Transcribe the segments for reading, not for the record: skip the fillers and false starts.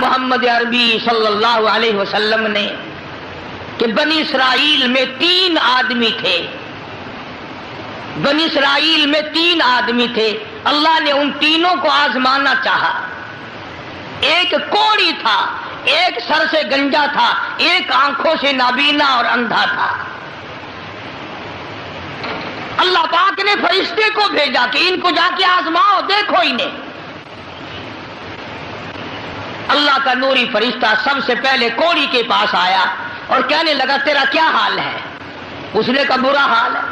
محمد عربی صلی اللہ علیہ وسلم نے کہ بنی اسرائیل میں 3 آدمی تھے، بنی اسرائیل میں 3 آدمی تھے، اللہ نے ان تینوں کو آزمانا چاہا۔ ایک کوڑی تھا، ایک سر سے گنجا تھا، ایک آنکھوں سے نابینا اور اندھا تھا۔ اللہ پاک نے فرشتے کو بھیجا کہ ان کو جا کے آزماؤ، دیکھو انہیں۔ اللہ کا نوری فرشتہ سب سے پہلے کوڑی کے پاس آیا اور کہنے لگا تیرا کیا حال ہے؟ اس نے کہا برا حال ہے،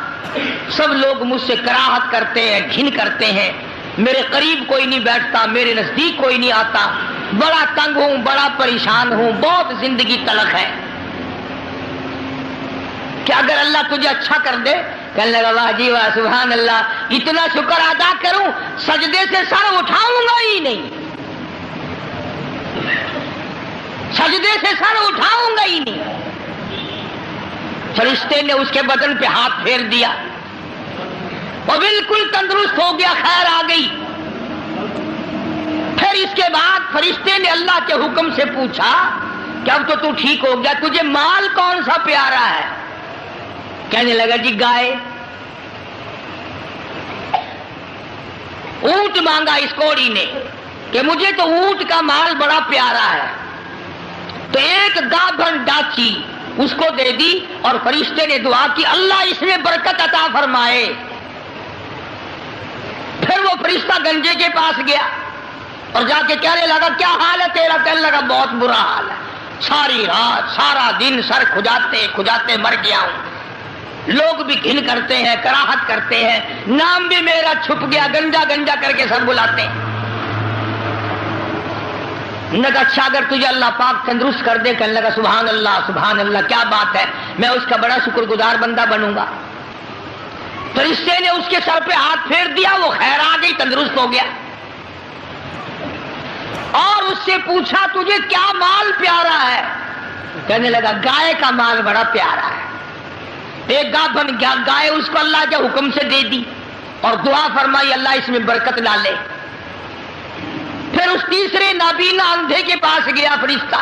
سب لوگ مجھ سے کراہت کرتے ہیں، گھن کرتے ہیں، میرے قریب کوئی نہیں بیٹھتا، میرے نزدیک کوئی نہیں آتا، بڑا تنگ ہوں، بڑا پریشان ہوں، بہت زندگی تلخ ہے۔ کہ اگر اللہ تجھے اچھا کر دے، کہنے لگا واہ جی واہ سبحان اللہ، اتنا شکر ادا کروں سجدے سے سر اٹھاؤں گا ہی نہیں، سجدے سے سر اٹھاؤں گا ہی نہیں۔ فرشتے نے اس کے بدن پہ ہاتھ پھیر دیا، وہ بالکل تندرست ہو گیا، خیر آ گئی۔ پھر اس کے بعد فرشتے نے اللہ کے حکم سے پوچھا کہ اب تو ٹھیک ہو گیا، تجھے مال کون سا پیارا ہے؟ کہنے لگا جی گائے۔ اونٹ مانگا اس کوڑی نے کہ مجھے تو اونٹ کا مال بڑا پیارا ہے، تو ایک گابھن ڈاچی اس کو دے دی اور فرشتے نے دعا کی اللہ اس میں برکت عطا فرمائے۔ پھر وہ فرشتہ گنجے کے پاس گیا اور جا کے کہنے لگا کیا حال ہے تیرا؟ کہنے لگا بہت برا حال ہے، ساری رات سارا دن سر کھجاتے کھجاتے مر گیا ہوں، لوگ بھی گھن کرتے ہیں، کراہت کرتے ہیں، نام بھی میرا چھپ گیا، گنجا گنجا کر کے سب بلاتے ہیں۔ نے کہا اچھا اگر تجھے اللہ پاک تندرست کر دے، کہنے لگا سبحان اللہ کیا بات ہے، میں اس کا بڑا شکر گزار بندہ بنوں گا۔ فرشتے نے اس کے سر پہ ہاتھ پھیر دیا، وہ خیر آ گئی، تندرست ہو گیا۔ اور اس سے پوچھا تجھے کیا مال پیارا ہے؟ کہنے لگا گائے کا مال بڑا پیارا ہے۔ ایک گابھن گائے اس کو اللہ کے حکم سے دے دی اور دعا فرمائی اللہ اس میں برکت ڈالے۔ پھر اس تیسرے نابینا اندھے کے پاس گیا فرشتہ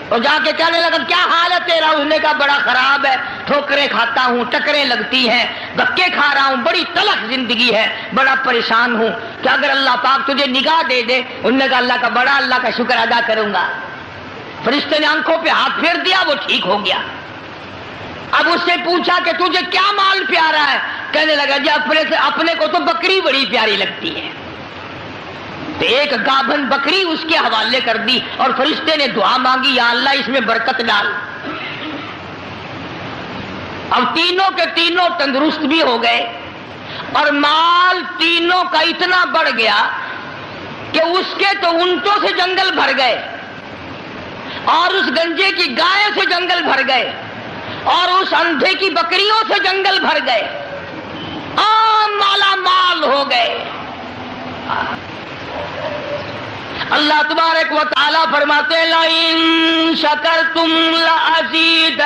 اور جا کے کہنے لگا کیا حال ہے تیرا؟ اس نے کہا بڑا خراب ہے، ٹھوکریں کھاتا ہوں، ٹکریں لگتی ہیں، دھکے کھا رہا ہوں، بڑی تلخ زندگی ہے، بڑا پریشان ہوں، کہ اگر اللہ پاک تجھے نگاہ دے دے۔ انہوں نے کہا اللہ کا شکر ادا کروں گا۔ فرشتے نے آنکھوں پہ ہاتھ پھیر دیا، وہ ٹھیک ہو گیا۔ اب اس سے پوچھا کہ تجھے کیا مال پیارا ہے؟ کہنے لگا جی اپنے کو تو بکری بڑی پیاری لگتی ہے۔ تو ایک گابھن بکری اس کے حوالے کر دی اور فرشتے نے دعا مانگی یا اللہ اس میں برکت ڈال۔ اب تینوں کے تینوں تندرست بھی ہو گئے اور مال تینوں کا اتنا بڑھ گیا کہ اس کے تو اونٹوں سے جنگل بھر گئے اور اس گنجے کی گائے سے جنگل بھر گئے اور اس اندھے کی بکریوں سے جنگل بھر گئے، مالا مال ہو گئے۔ اللہ تبارک و تعالیٰ فرماتے ہیں لَئِن شَكَرْتُمْ لَأَزِيدَنَّكُمْ،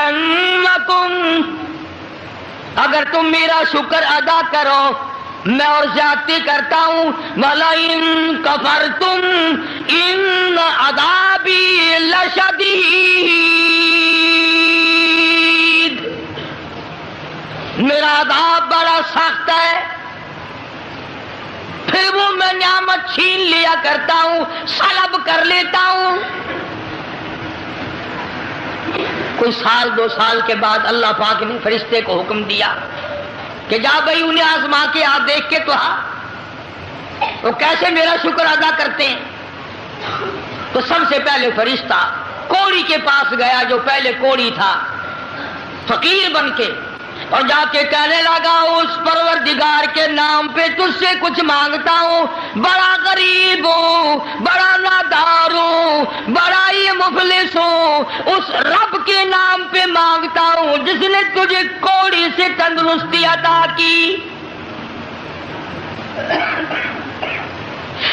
اگر تم میرا شکر ادا کرو میں اور زیادتی کرتا ہوں، وَلَئِن كَفَرْتُمْ إِنَّ عَذَابِي لَشَدِيدٌ، میرا عذاب بڑا سخت ہے۔ پھر وہ میں نعمت چھین لیا کرتا ہوں، سلب کر لیتا ہوں۔ کوئی سال 2 سال کے بعد اللہ پاک نے فرشتے کو حکم دیا کہ جا بھائی انہیں آزما کے آ، دیکھ کے تو آ وہ کیسے میرا شکر ادا کرتے ہیں۔ تو سب سے پہلے فرشتہ کوڑی کے پاس گیا جو پہلے کوڑی تھا، فقیر بن کے، اور جا کے کہنے لگا اس پروردگار کے نام پہ تجھ سے کچھ مانگتا ہوں، بڑا غریب ہوں، بڑا نادار ہوں، بڑا ہی مفلس ہوں، اس رب کے نام پہ مانگتا ہوں جس نے تجھے کوڑی سے تندرستی عطا کی۔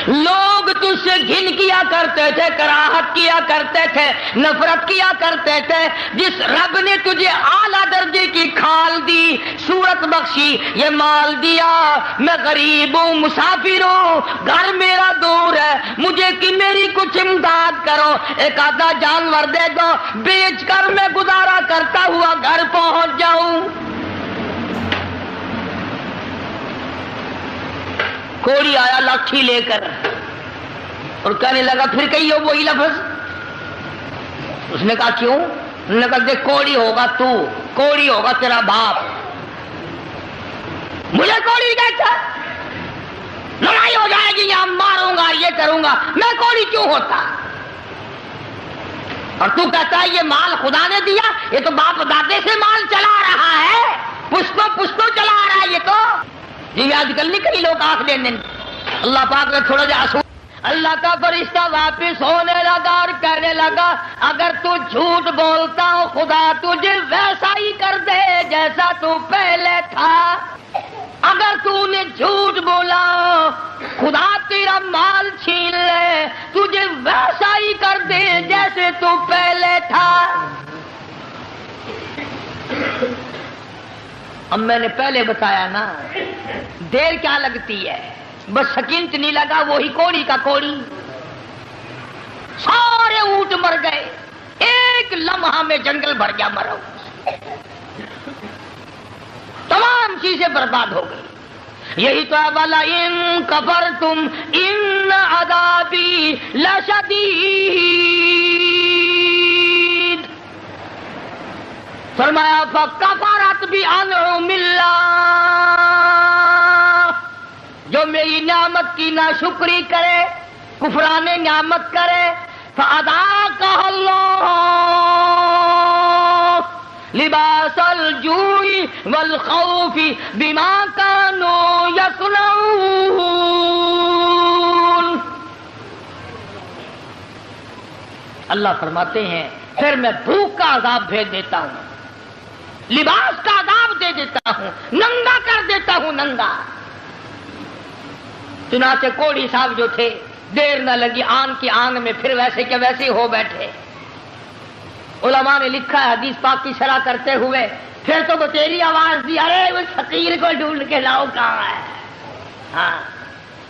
لوگ تجھ سے گھن کیا کرتے تھے، کراہت کیا کرتے تھے، نفرت کیا کرتے تھے. جس رب نے تجھے اعلیٰ درجے کی کھال دی، صورت بخشی، یہ مال دیا، میں غریب ہوں، مسافر ہوں، گھر میرا دور ہے، مجھے کہ میری کچھ امداد کرو، ایک آدھا جانور دے دو، بیچ کر میں گزارا کرتا ہوا گھر پہنچ جاؤں. کوڑی آیا لاٹھی لے کر اور کہنے لگا پھر کہیو وہی لفظ. اس نے کہا کیوں؟ انہوں نے کہا دیکھ کوڑی ہوگا تو، کوڑی ہوگا تیرا باپ، مجھے کوڑی کہتا، لڑائی ہو جائے گی، یہاں ماروں گا، یہ کروں گا، میں کوڑی کیوں ہوتا؟ اور تو کہتا ہے یہ مال خدا نے دیا، یہ تو باپ دادے سے مال چلا رہا ہے، پشتوں چلا رہا ہے یہ تو. جی آج کل نہیں کئی لوگ آنکھ دیں. اللہ پاک نے تھوڑا جا آسو. اللہ کا فرشتہ واپس ہونے لگا اور کہنے لگا اگر تو جھوٹ بولتا ہو خدا تجھے ویسا ہی کر دے جیسا تو پہلے تھا. اگر تو نے جھوٹ بولا خدا تیرا مال چھین لے، تجھے ویسا ہی کر دے جیسے تو پہلے تھا. اب میں نے پہلے بتایا نا، دیر کیا لگتی ہے، بس سکینت نہیں لگا، وہی کوڑی کا کوڑی. سارے اونٹ مر گئے، ایک لمحہ میں جنگل بھر گیا مرا، تمام چیزیں برباد ہو گئی. یہی تو ہے والا ان کفرتم ان عذابی لشدید. فرمایا فکفرت بانعم اللہ، جو میری نعمت کی ناشکری کرے، کفران نعمت کرے، فاذاقها اللہ لباس الجوع والخوف بما كانوا يصنعون. اللہ فرماتے ہیں پھر میں بھوک کا عذاب بھیج دیتا ہوں، لباس کا عذاب دے دیتا ہوں، ننگا کر دیتا ہوں، ننگا. چنانچہ کوڑی صاحب جو تھے دیر نہ لگی آن کی آن میں پھر ویسے کے ویسے ہو بیٹھے. علماء نے لکھا ہے حدیث پاک کی شرح کرتے ہوئے پھر تو تیری آواز دی ارے اس فقیر کو ڈھونڈ کے لاؤ کہاں ہے. ہاں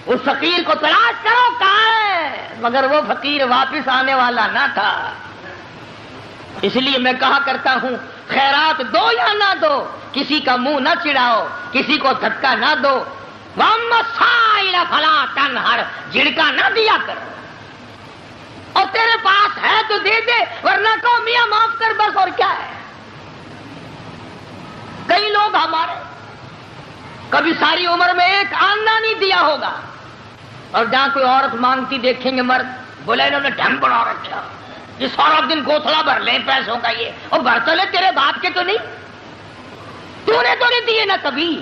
اس فقیر کو تلاش کرو کہاں ہے، مگر وہ فقیر واپس آنے والا نہ تھا. اس لیے میں کہا کرتا ہوں خیرات دو یا نہ دو، کسی کا منہ نہ چڑھاؤ، کسی کو دھکا نہ دو. وَأَمَّا السَّائِلَ فَلَا تَنْهَرْ، جھڑکا نہ دیا کرو، اور تیرے پاس ہے تو دے دے، ورنہ کہو میاں معاف کر بس، اور کیا ہے. کئی لوگ ہمارے کبھی ساری عمر میں ایک آنا نہیں دیا ہوگا، اور جہاں کوئی عورت مانگتی دیکھیں گے مرد بولے انہوں نے ڈھم بنا رکھا، یہ سارا دن گوتھلا بھر لے پیسوں کا، یہ اور بھر تو لے تیرے باپ کے تو نہیں، تو نے تو نہیں دیے نا کبھی،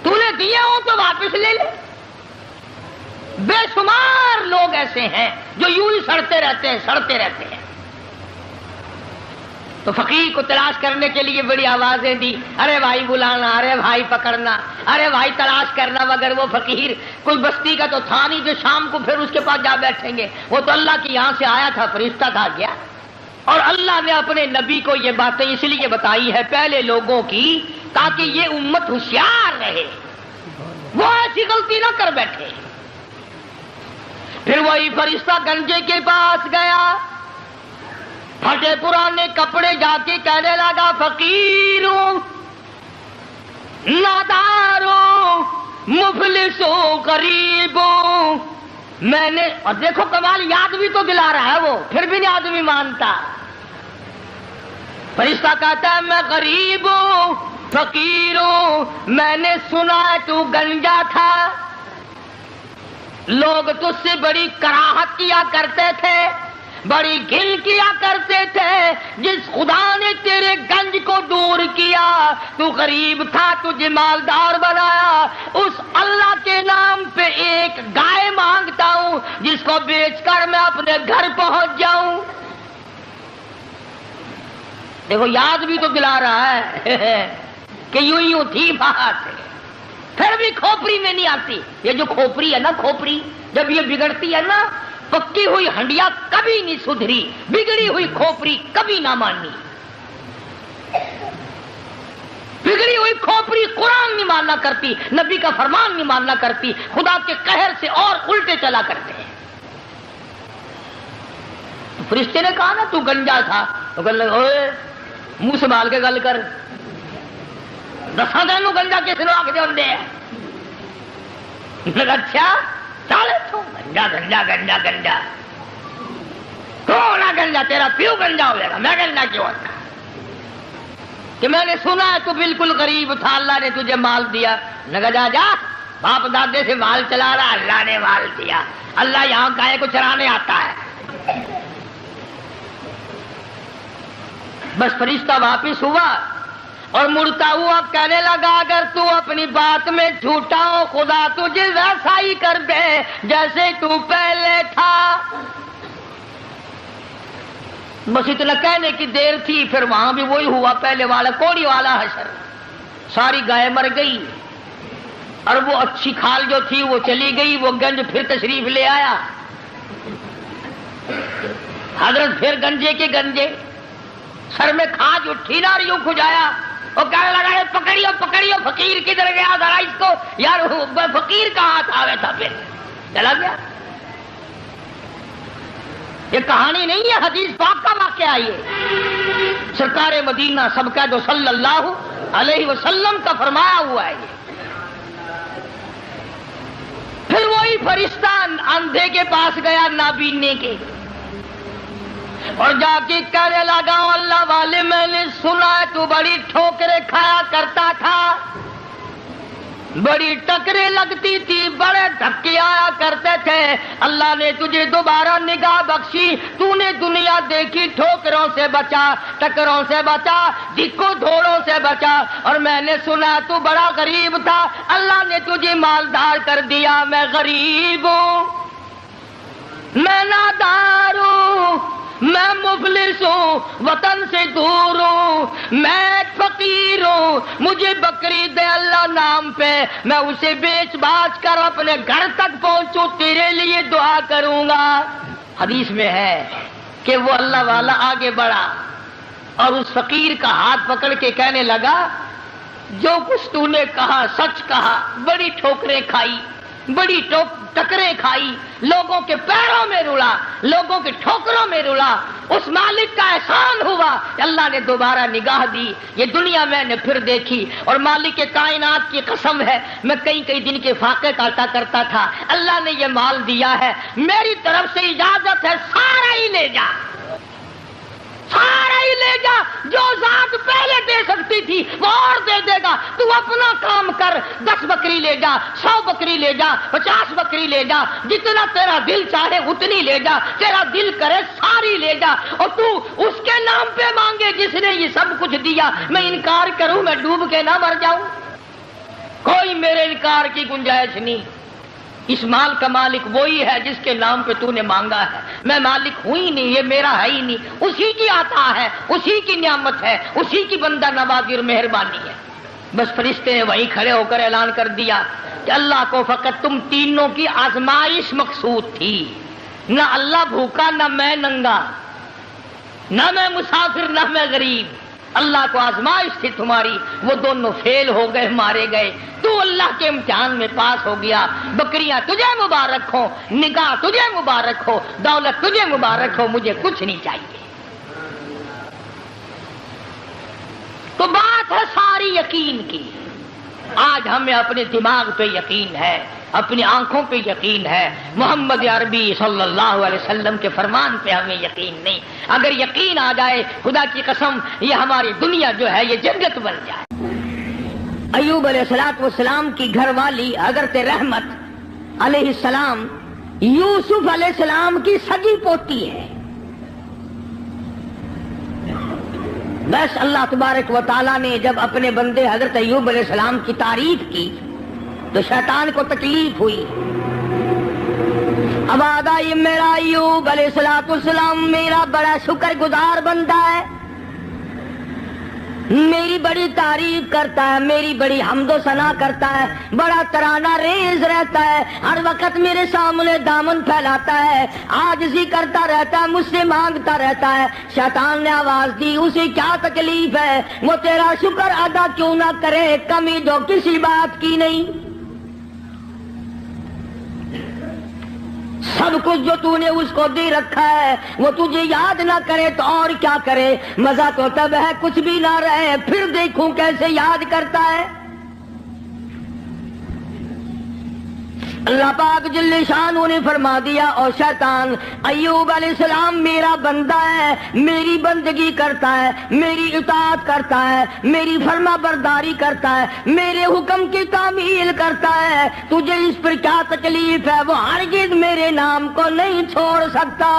تو نے دیے ہو تو واپس لے لے. بے شمار لوگ ایسے ہیں جو یوں ہی سڑتے رہتے ہیں. تو فقیر کو تلاش کرنے کے لیے بڑی آوازیں دی، ارے بھائی بلانا، ارے بھائی پکڑنا، ارے بھائی تلاش کرنا، مگر وہ فقیر کوئی بستی کا تو تھا نہیں جو شام کو پھر اس کے پاس جا بیٹھیں گے. وہ تو اللہ کی یہاں سے آیا تھا، فرشتہ تھا گیا. اور اللہ نے اپنے نبی کو یہ باتیں اس لیے بتائی ہے پہلے لوگوں کی تاکہ یہ امت ہوشیار رہے، وہ ایسی غلطی نہ کر بیٹھے. پھر وہی فرشتہ گنجے کے پاس گیا، پھٹے پرانے کپڑے جا کے کہنے لگا فقیروں، ناداروں، مفلسوں، غریبوں، میں نے، اور دیکھو کمال یاد بھی تو دلا رہا ہے وہ، پھر بھی نہیں آدمی مانتا. فرشتہ کہتا ہے میں غریب ہوں، فقیر ہوں، میں نے سنا ہے تو گنجا تھا، لوگ تجھ سے بڑی کراہت کیا کرتے تھے، بڑی گھن کیا کرتے تھے. جس خدا نے تیرے گنج کو دور کیا، تو غریب تھا تجھے مالدار بنایا، اس اللہ کے نام پہ ایک گائے مانگتا ہوں جس کو بیچ کر میں اپنے گھر پہنچ جاؤں. دیکھو یاد بھی تو دلا رہا ہے کہ یوں تھی بات. پھر بھی کھوپڑی میں نہیں آتی. یہ جو کھوپڑی ہے نا، کھوپڑی جب یہ بگڑتی ہے نا، پکی ہوئی ہنڈیا کبھی نہیں سدھری، بگڑی ہوئی کھوپڑی کبھی نہ مانی. بگڑی ہوئی کھوپڑی قرآن نہیں ماننا کرتی، نبی کا فرمان نہیں ماننا کرتی، خدا کے قہر سے اور الٹے چلا کرتے ہیں. فرشتے نے کہا نا تو گنجا تھا، تو کہنے لگا اوے منہ سنبھال کے گل کر، دسا تینوں گنجا کس نے آگ دے. اچھا چل تو گنجا گنجا گنجا گنجا کون ہے گنجا؟ تیرا پیو گنجا ہو جائے گا. میں گنجا کیوں ہوتا کہ میں نے سنا ہے تو بالکل غریب تھا، اللہ نے تجھے مال دیا. لگا جا جا باپ دادے سے مال چلا رہا، اللہ نے مال دیا. اللہ یہاں گائے کو چرانے آتا ہے. بس فرشتہ واپس ہوا اور مڑتا ہوا کہنے لگا اگر تو اپنی بات میں جھوٹا ہو خدا تجھے ویسا ہی کر دے جیسے تو پہلے تھا. بس اتنا کہنے کی دیر تھی، پھر وہاں بھی وہی ہوا پہلے والا کوڑی والا حشر. ساری گائے مر گئی اور وہ اچھی کھال جو تھی وہ چلی گئی. وہ گنج پھر تشریف لے آیا. حضرت پھر گنجے کے گنجے، سر میں کھاج اٹھی نہ یوں کھجایا اور کہنے لگا پکڑیو پکڑیو فقیر کدھر گیا ذرا اس کو. یار فقیر کا ہاتھ آوے تھا، پھر چلا گیا. یہ کہانی نہیں ہے، حدیث پاک کا واقعہ. یہ سرکار مدینہ سب کا جو صلی اللہ علیہ وسلم کا فرمایا ہوا ہے. یہ پھر وہی فرشتہ اندھے کے پاس گیا نابینے کے اور جا کے کہنے لگا اللہ والے میں نے سنا ہے تو بڑی ٹھوکریں کھایا کرتا تھا، بڑی ٹکریں لگتی تھی، بڑے دھکے آیا کرتے تھے. اللہ نے تجھے دوبارہ نگاہ بخشی، تو نے دنیا دیکھی، ٹھوکروں سے بچا، ٹکروں سے بچا، دکو دھوڑوں سے بچا. اور میں نے سنا تو بڑا غریب تھا، اللہ نے تجھے مالدار کر دیا. میں غریب ہوں، میں نادار ہوں، میں مفلس ہوں، وطن سے دور ہوں، میں فقیر ہوں. مجھے بکری دے اللہ نام پہ، میں اسے بیچ باچ کر اپنے گھر تک پہنچوں، تیرے لیے دعا کروں گا. حدیث میں ہے کہ وہ اللہ والا آگے بڑھا اور اس فقیر کا ہاتھ پکڑ کے کہنے لگا جو کچھ تو نے کہا سچ کہا. بڑی ٹھوکریں کھائی، بڑی ٹکریں کھائی، لوگوں کے پیروں میں رلا، لوگوں کے ٹھوکروں میں رلا. اس مالک کا احسان ہوا، اللہ نے دوبارہ نگاہ دی. یہ دنیا میں نے پھر دیکھی اور مالک کائنات کی قسم ہے میں کئی دن کے فاقے کاٹا کرتا تھا. اللہ نے یہ مال دیا ہے، میری طرف سے اجازت ہے سارا ہی لے جا، سارا ہی لے جا. جو ذات پہلے دے سکتی تھی وہ اور دے دے گا. تو اپنا کام کر، 10 بکری لے جا، 100 بکری لے جا، 50 بکری لے جا، جتنا تیرا دل چاہے اتنی لے جا، تیرا دل کرے ساری لے جا. اور تو اس کے نام پہ مانگے جس نے یہ سب کچھ دیا. میں انکار کروں، میں ڈوب کے نہ مر جاؤں؟ کوئی میرے انکار کی گنجائش نہیں. اس مال کا مالک وہی ہے جس کے نام پہ تو نے مانگا ہے. میں مالک ہوں ہی نہیں، یہ میرا ہے ہی نہیں. اسی کی عطا ہے، اسی کی نعمت ہے، اسی کی بندہ نوازی اور مہربانی ہے. بس فرشتے نے وہیں کھڑے ہو کر اعلان کر دیا کہ اللہ کو فقط تم تینوں کی آزمائش مقصود تھی. نہ اللہ بھوکا، نہ میں ننگا، نہ میں مسافر، نہ میں غریب. اللہ کو آزمائش تھی تمہاری، وہ دونوں فیل ہو گئے، مارے گئے. تو اللہ کے امتحان میں پاس ہو گیا. بکریاں تجھے مبارک ہو، نگاہ تجھے مبارک ہو، دولت تجھے مبارک ہو، مجھے کچھ نہیں چاہیے. تو بات ہے ساری یقین کی. آج ہمیں اپنے دماغ پہ یقین ہے، اپنی آنکھوں پہ یقین ہے، محمد عربی صلی اللہ علیہ وسلم کے فرمان پہ ہمیں یقین نہیں. اگر یقین آ جائے خدا کی قسم یہ ہماری دنیا جو ہے یہ جنت بن جائے. ایوب علیہ السلام کی گھر والی حضرت رحمت علیہ السلام یوسف علیہ السلام کی سگی پوتی ہے. بس اللہ تبارک و تعالیٰ نے جب اپنے بندے حضرت ایوب علیہ السلام کی تعریف کی تو شیطان کو تکلیف ہوئی. اب آدھا یہ میرا ایوب علیہ السلام میرا بڑا شکر گزار بندہ ہے، میری بڑی تعریف کرتا ہے، میری بڑی حمد و ثنا کرتا ہے، بڑا ترانہ ریز رہتا ہے، ہر وقت میرے سامنے دامن پھیلاتا ہے، عاجزی کرتا رہتا ہے، مجھ سے مانگتا رہتا ہے۔ شیطان نے آواز دی، اسے کیا تکلیف ہے، وہ تیرا شکر ادا کیوں نہ کرے، کمی جو کسی بات کی نہیں۔ سب کچھ جو تو نے اس کو دے رکھا ہے وہ تجھے یاد نہ کرے تو اور کیا کرے، مزہ تو تب ہے کچھ بھی نہ رہے، پھر دیکھوں کیسے یاد کرتا ہے۔ اللہ پاک جل شانہ نے فرما دیا، اور شیطان ایوب علیہ السلام میرا بندہ ہے، میری بندگی کرتا ہے، میری اطاعت کرتا ہے، میری فرما برداری کرتا ہے، میرے حکم کی تعمیل کرتا ہے، تجھے اس پر کیا تکلیف ہے، وہ ہرگز میرے نام کو نہیں چھوڑ سکتا۔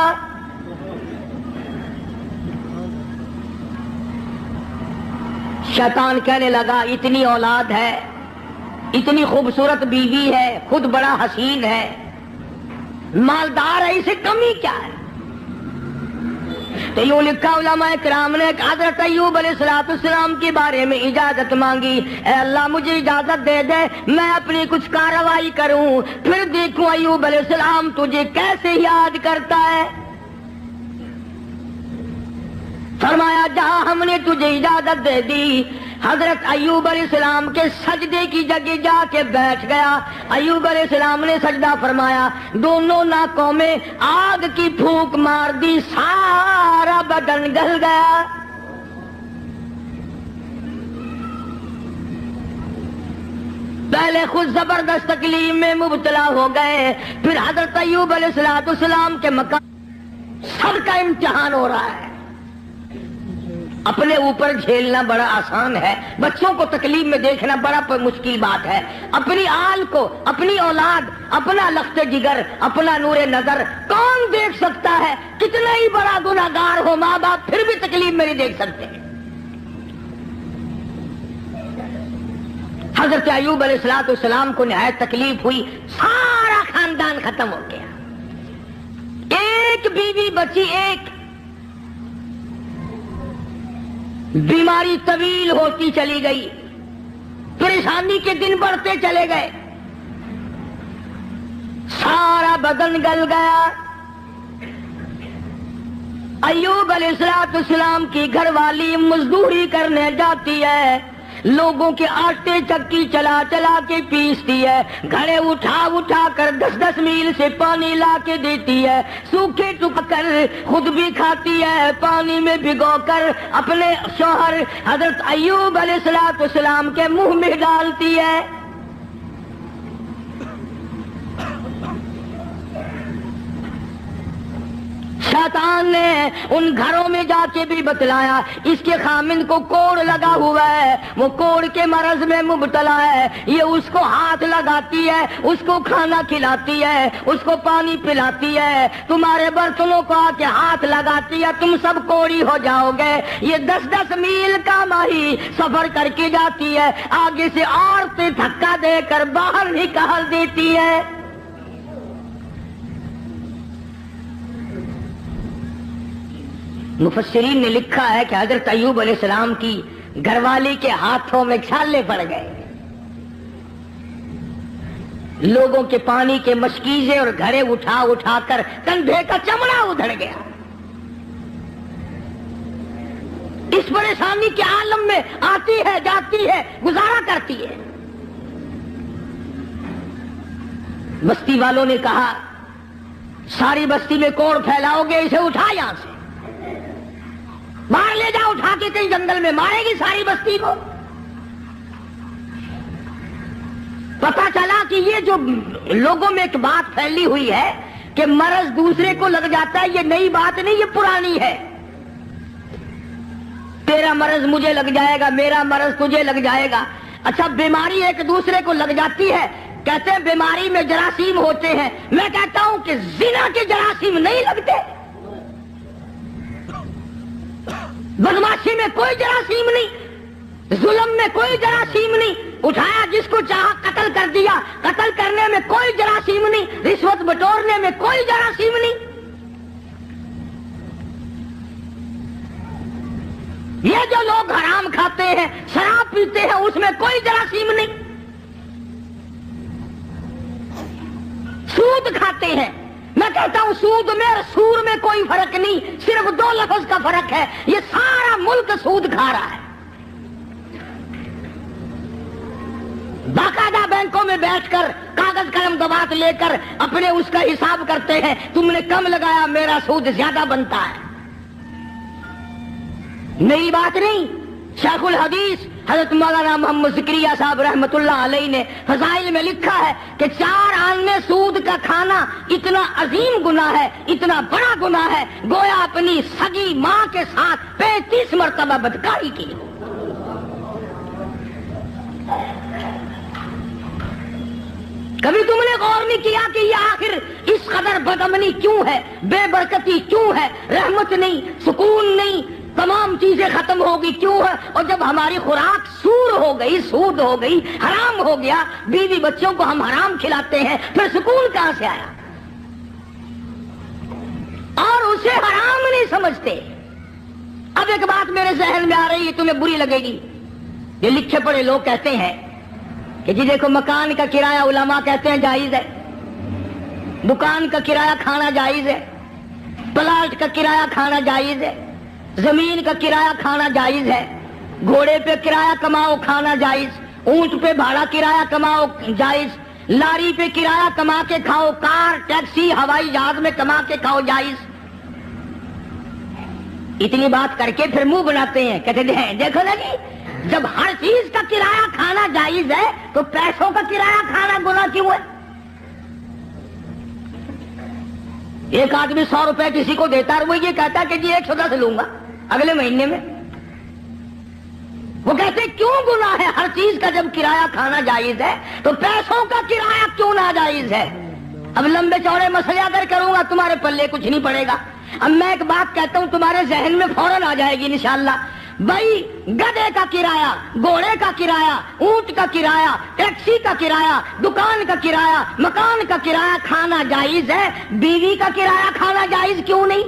شیطان کہنے لگا اتنی اولاد ہے، اتنی خوبصورت بیوی ہے، خود بڑا حسین ہے، مالدار ہے، اسے کمی کیا ہے؟ تو یوں لکھا علماء کرام نے کہ حضرت ایوب علیہ السلام کے بارے میں اجازت مانگی، اے اللہ مجھے اجازت دے دے میں اپنی کچھ کارروائی کروں، پھر دیکھوں ایوب علیہ السلام تجھے کیسے یاد کرتا ہے۔ فرمایا جہاں ہم نے تجھے اجازت دے دی، حضرت ایوب علیہ السلام کے سجدے کی جگہ جا کے بیٹھ گیا۔ ایوب علیہ السلام نے سجدہ فرمایا، دونوں ناکوں میں آگ کی پھونک مار دی، سارا بدن گل گیا۔ پہلے خود زبردست تکلیف میں مبتلا ہو گئے، پھر حضرت ایوب علیہ السلام کے مقام سب کا امتحان ہو رہا ہے۔ اپنے اوپر جھیلنا بڑا آسان ہے، بچوں کو تکلیف میں دیکھنا بڑا مشکل بات ہے، اپنی آل کو، اپنی اولاد، اپنا لخت جگر، اپنا نور نظر کون دیکھ سکتا ہے؟ کتنا ہی بڑا گناہگار ہو ماں باپ پھر بھی تکلیف میں نہیں دیکھ سکتے۔ حضرت ایوب علیہ السلام کو نہایت تکلیف ہوئی، سارا خاندان ختم ہو گیا، ایک بیوی بچی، ایک بیماری طویل ہوتی چلی گئی، پریشانی کے دن بڑھتے چلے گئے، سارا بدن گل گیا۔ ایوب علیہ السلام کی گھر والی مزدوری کرنے جاتی ہے، لوگوں کے آٹے چکی چلا چلا کے پیستی ہے، گھڑے اٹھا اٹھا کر 10-10 میل سے پانی لا کے دیتی ہے، سوکھے ٹک کر خود بھی کھاتی ہے، پانی میں بھگو کر اپنے شوہر حضرت ایوب علیہ السلام کے منہ میں ڈالتی ہے۔ شیطان نے ان گھروں میں جا کے بھی بتلایا، اس کے خامند کو کوڑ لگا ہوا ہے، وہ کوڑ کے مرض میں مبتلا ہے، یہ اس کو ہاتھ لگاتی ہے، اس کو کھانا کھلاتی ہے، اس کو پانی پلاتی ہے، تمہارے برتنوں کو آ کے ہاتھ لگاتی ہے، تم سب کوڑی ہو جاؤ گے۔ یہ 10-10 میل کا ماہی سفر کر کے جاتی ہے، آگے سے عورتیں دھکا دے کر باہر نکال دیتی ہے۔ مفسرین نے لکھا ہے کہ حضرت ایوب علیہ السلام کی گھر والی کے ہاتھوں میں چھالے پڑ گئے، لوگوں کے پانی کے مشکیزے اور گھڑے اٹھا اٹھا کر کندھے کا چمڑا ادھڑ گیا۔ اس پریشانی کے عالم میں آتی ہے، جاتی ہے، گزارا کرتی ہے۔ بستی والوں نے کہا ساری بستی میں کوڑ پھیلاؤ گے، اسے اٹھا یہاں سے باہر لے جاؤ، اٹھا کے کہیں جنگل میں مارے گی ساری بستی کو۔ پتا چلا کہ یہ جو لوگوں میں ایک بات پھیلی ہوئی ہے کہ مرض دوسرے کو لگ جاتا ہے، یہ نئی بات نہیں، یہ پرانی ہے۔ تیرا مرض مجھے لگ جائے گا، میرا مرض تجھے لگ جائے گا۔ اچھا بیماری ایک دوسرے کو لگ جاتی ہے، کہتے ہیں بیماری میں جراثیم ہوتے ہیں، میں کہتا ہوں کہ زنا کے جراثیم نہیں لگتے، بدماشی میں کوئی جراثیم نہیں، ظلم میں کوئی جراثیم نہیں، اٹھایا جس کو چاہا قتل کر دیا، قتل کرنے میں کوئی جراثیم نہیں، رشوت بٹورنے میں کوئی جراثیم نہیں۔ یہ جو لوگ حرام کھاتے ہیں، شراب پیتے ہیں، اس میں کوئی جراثیم نہیں. سود کھاتے ہیں، میں کہتا ہوں سود میں اور سور میں کوئی فرق نہیں، صرف 2 لفظ کا فرق ہے. یہ سارا ملک سود کھا رہا ہے. باقاعدہ بینکوں میں بیٹھ کر کاغذ قلم دوات لے کر اپنے اس کا حساب کرتے ہیں. تم نے کم لگایا، میرا سود زیادہ بنتا ہے. نئی بات نہیں. شیخ الحدیث حضرت مولانا محمد زکریا صاحب رحمت اللہ علیہ نے فضائل میں لکھا ہے کہ 4 آنے سود کا کھانا اتنا عظیم گناہ ہے، اتنا بڑا گناہ ہے، گویا اپنی سگی ماں کے ساتھ 35 مرتبہ بدکاری کی. کبھی تم نے غور نہیں کیا کہ یہ آخر اس قدر بدامنی کیوں ہے، بے برکتی کیوں ہے، رحمت نہیں، سکون نہیں، تمام چیزیں ختم ہوگی کیوں ہے؟ اور جب ہماری خوراک سور ہو گئی، سود ہو گئی، حرام ہو گیا، بیوی بچوں کو ہم حرام کھلاتے ہیں، پھر سکون کہاں سے آیا؟ اور اسے حرام نہیں سمجھتے. اب ایک بات میرے ذہن میں آ رہی ہے، تمہیں بری لگے گی. یہ لکھے پڑھے لوگ کہتے ہیں کہ جی دیکھو مکان کا کرایہ علماء کہتے ہیں جائز ہے، دکان کا کرایہ کھانا جائز ہے، پلاٹ کا کرایہ کھانا جائز ہے، زمین کا کرایہ کھانا جائز ہے، گھوڑے پہ کرایہ کماؤ کھانا جائز، اونٹ پہ بھاڑا کرایہ کماؤ جائز، لاری پہ کرایہ کما کے کھاؤ، کار ٹیکسی ہوائی جہاز میں کما کے کھاؤ جائز. اتنی بات کر کے پھر منہ بناتے ہیں، کہتے ہیں دیکھو نا جی جب ہر چیز کا کرایہ کھانا جائز ہے تو پیسوں کا کرایہ کھانا گناہ کیوں ہے؟ ایک آدمی 100 روپے کسی کو دیتا ہے، وہ یہ کہتا ہے کہ جی 110 لوں گا اگلے مہینے میں. وہ کہتے کیوں گناہ ہے؟ ہر چیز کا جب کرایہ کھانا جائز ہے تو پیسوں کا کرایہ کیوں ناجائز ہے؟ اب لمبے چوڑے مسئلے اگر کروں گا تمہارے پلے کچھ نہیں پڑے گا. اب میں ایک بات کہتا ہوں تمہارے ذہن میں فوراً آ جائے گی انشاءاللہ. بھائی گدے کا کرایہ، گھوڑے کا کرایہ، اونٹ کا کرایہ، ٹیکسی کا کرایہ، دکان کا کرایہ، مکان کا کرایہ کھانا جائز ہے، بیوی کا کرایہ کھانا جائز کیوں نہیں؟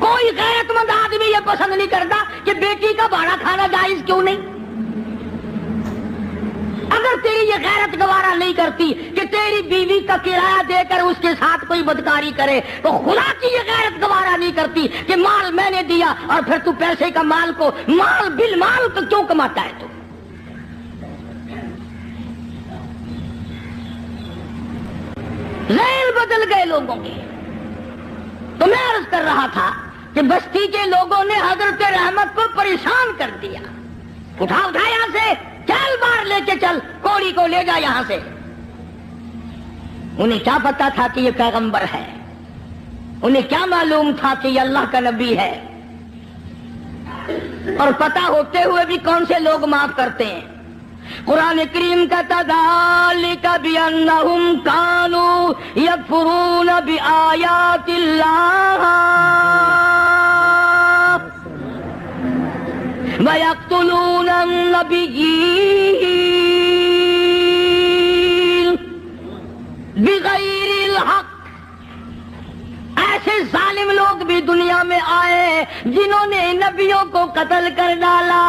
کوئی غیرت مند آدمی یہ پسند نہیں کرتا کہ بیٹی کا بھاڑا کھانا جائز کیوں نہیں؟ اگر تیری یہ غیرت گوارا نہیں کرتی کہ تیری بیوی کا کرایہ دے کر اس کے ساتھ کوئی بدکاری کرے، تو خدا کی یہ غیرت گوارا نہیں کرتی کہ مال میں نے دیا اور پھر تو پیسے کا مال کو مال بالمال کو کیوں کماتا ہے؟ تو ذہن بدل گئے لوگوں کے. تو میں عرض کر رہا تھا کہ بستی کے لوگوں نے حضرت رحمت کو پریشان کر دیا. اٹھا یہاں سے، چل باہر لے کے چل، کوڑی کو لے جا یہاں سے. انہیں کیا پتا تھا کہ یہ پیغمبر ہے؟ انہیں کیا معلوم تھا کہ یہ اللہ کا نبی ہے؟ اور پتا ہوتے ہوئے بھی کون سے لوگ معاف کرتے ہیں؟ قرآن کریم کا ذالک بأنہم کانوا یکفرون بآیات اللہ وَيَقْتُلُونَ النَّبِيِّينَ بِغَيْرِ الْحَقِّ. ایسے ظالم لوگ بھی دنیا میں آئے جنہوں نے نبیوں کو قتل کر ڈالا.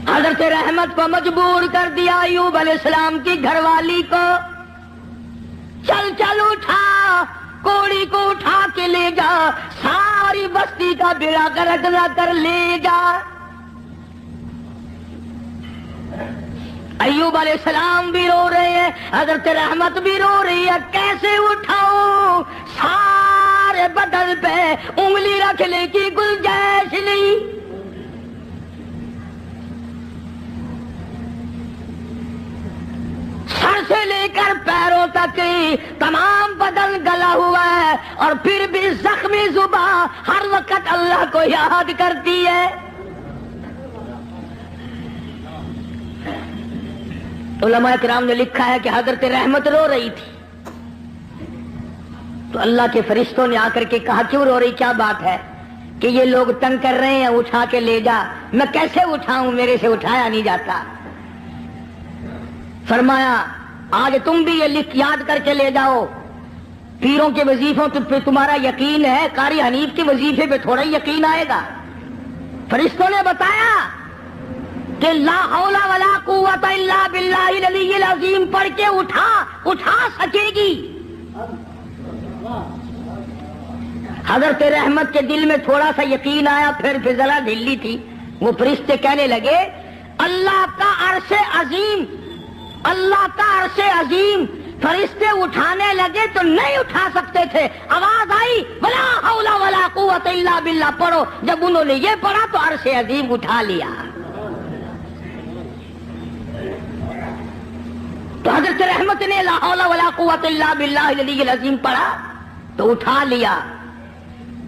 حضرت رحمت کو مجبور کر دیا ایوب علیہ السلام کی گھر والی کو، چل چل اٹھا، کوڑی کو اٹھا کے لے جا، ساری بستی کا بیڑا غرق نہ کر لے جا. ایوب علیہ السلام بھی رو رہے ہیں، حضرت رحمت بھی رو رہی ہے. کیسے اٹھاؤ؟ سارے بدن پہ انگلی رکھنے کی گنجائش نہیں. سر سے لے کر پیروں تک تمام بدن گلا ہوا ہے، اور پھر بھی زخمی زبان ہر وقت اللہ کو یاد کرتی ہے. علماء کرام نے لکھا ہے کہ حضرت رحمت رو رہی تھی تو اللہ کے فرشتوں نے آ کر کے کہا کیوں رو رہی، کیا بات ہے؟ کہ یہ لوگ تنگ کر رہے ہیں، اٹھا کے لے جا. میں کیسے اٹھاؤں، میرے سے اٹھایا نہیں جاتا. فرمایا آج تم بھی یہ لکھ یاد کر کے لے جاؤ، پیروں کے وظیفوں پہ تمہارا یقین ہے، قاری حنیف کے وظیفے پہ تھوڑا ہی یقین آئے گا۔ فرشتوں نے بتایا کہ لا حول ولا قوت الا باللہ العلی العظیم پڑھ کے اٹھا سکے گی۔ حضرت رحمت کے دل میں تھوڑا سا یقین آیا، پھر فضلہ ڈھیلی تھی، وہ فرشتے کہنے لگے اللہ کا عرش عظیم، اللہ کا عرش عظیم۔ فرشتے اٹھانے لگے تو نہیں اٹھا سکتے تھے، آواز آئی ولا حول ولا قوت الا باللہ پڑھو، جب انہوں نے یہ پڑھا تو عرش عظیم اٹھا لیا۔ تو حضرت رحمت نے لا حول ولا قوت الا باللہ العلی العظیم پڑھا تو اٹھا لیا،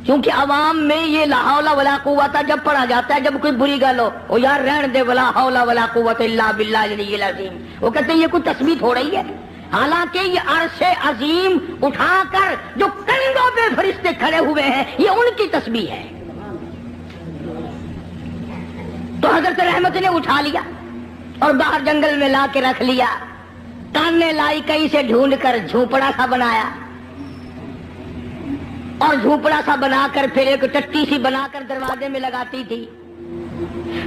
کیونکہ عوام میں یہ لا حول ولا قوت جب پڑھا جاتا ہے، جب کوئی بری گل ہو وہ یار رہن دے ولا حول ولا قوت الا باللہ العلی العظیم، وہ کہتے ہیں یہ کوئی تسبیح ہو رہی ہے، حالانکہ یہ عرش عظیم اٹھا کر جو کندھوں پہ فرشتے کھڑے ہوئے ہیں یہ ان کی تسبیح ہے۔ تو حضرت رحمت نے اٹھا لیا اور باہر جنگل میں لا کے رکھ لیا، تانے لائی کہیں سے ڈھونڈ کر جھوپڑا سا بنایا، اور جھوپڑا سا بنا کر پھر ایک ٹٹی سی بنا کر دروازے میں لگاتی تھی،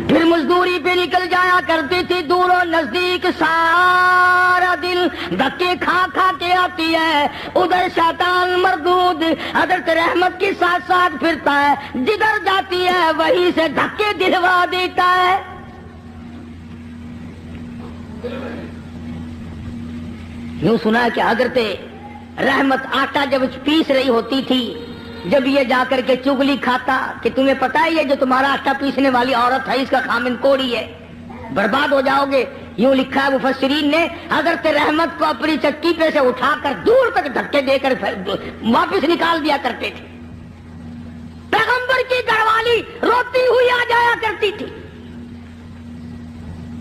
پھر مزدوری پہ نکل جایا کرتی تھی، دور و نزدیک سارا دن دھکے کھا کھا کے آتی ہے، ادھر شیطان مردود حضرت رحمت کے ساتھ ساتھ پھرتا ہے، جدھر جاتی ہے وہیں سے دھکے دلوا دیتا ہے۔ یوں سنا کہ حضرت رحمت آٹا جب پیس رہی ہوتی تھی، جب یہ جا کر کے چگلی کھاتا کہ تمہیں پتا ہے یہ جو تمہارا آٹا پیسنے والی عورت ہے اس کا خامن کوڑی ہے، برباد ہو جاؤ گے، یوں لکھا ہے مفسرین نے، حضرت رحمت کو اپنی چکی پہ سے اٹھا کر دور تک دھکے دے کر واپس نکال دیا کرتے تھے۔ پیغمبر کی گھر والی روتی ہوئی آ جایا کرتی تھی،